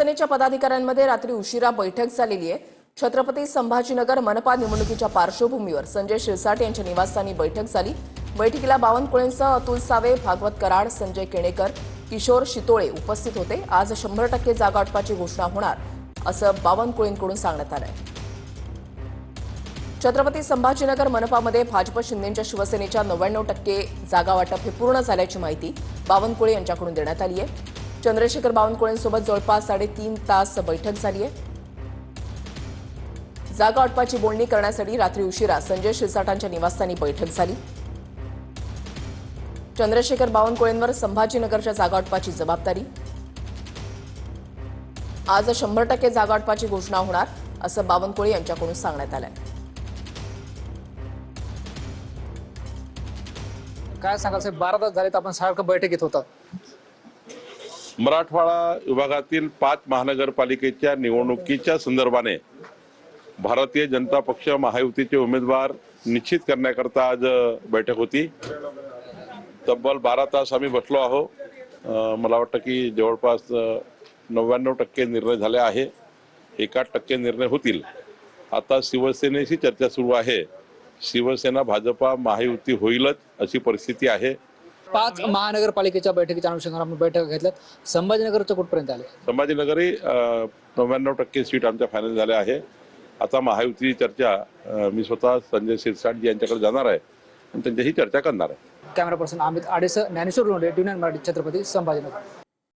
सेनेच्या पदाधिकाऱ्यांमध्ये रात्री उशिरा बैठक झालेली आहे। छत्रपती संभाजीनगर मनपा निवडणुकीच्या पार्श्वभूमीवर संजय शिरसाट यांच्या निवासस्थानी बैठक झाली। बैठकीला बावनकुळेंसह अतुल सावे, भागवत कराड, संजय केणेकर, किशोर शितोळे उपस्थित होते। आज 100% जागा वाटपाची घोषणा होणार असं बावनकुळेंकडून सांगण्यात आलंय। छत्रपती संभाजीनगर मनपामध्ये भाजप शिंदेच्या शिवसेनेच्या 99% जागा वाटप हे पूर्ण झाल्याची माहिती बावनकुळे यांच्याकडून देण्यात आली आहे। चंद्रशेखर बावनकुळेंसोबत जवळपास 3.5 तास बैठक झाली आहे। जागा वाटपाची बोलणी करण्यासाठी रात्री उशिरा संजय शिरसाटांच्या निवासस्थानी बैठक झाली। चंद्रशेखर बावनकुळेंवर संभाजीनगरच्या जागा वाटपाची जबाबदारी। आज 100% जागा वाटपाची घोषणा होणार असं बावनकुळे यांच्याकडून सांगण्यात आलंय। काय सांगाल साहेब, 12 तास झालेत आपण सारखं बैठकीत होतात। मराठवाडा विभागातील 5 महानगरपालिकेच्या निवडणुकीच्या संदर्भाने भारतीय जनता पक्ष महायुतीचे उमेदवार निश्चित करण्याकरता आज बैठक होती। तब्बल 12 तास आम्ही बसलो आहोत। मला वाटतं की जवळपास 99% निर्णय झाले आहे। 1% निर्णय होतील। आता शिवसेनेशी चर्चा सुरू आहे। शिवसेना भाजपा महायुती होईलच अशी परिस्थिती आहे। 5 महानगरपालिकेच्या बैठकीच्या अनुषंगाने आपण बैठक घेतल्यात। संभाजीनगरचं कुठपर्यंत आले? संभाजीनगरही 99% सीट आमच्या फायनल झाल्या आहे। आता महायुतीची चर्चा मी स्वतः संजय शिरसाट यांच्याकडे जाणार आहे आणि त्यांच्याशी चर्चा करणार आहे। कॅमेरा पर्सन अमित आडेसह ज्ञानेश्वर लोंढे, ड्युनियन मराठी, छत्रपती संभाजीनगर।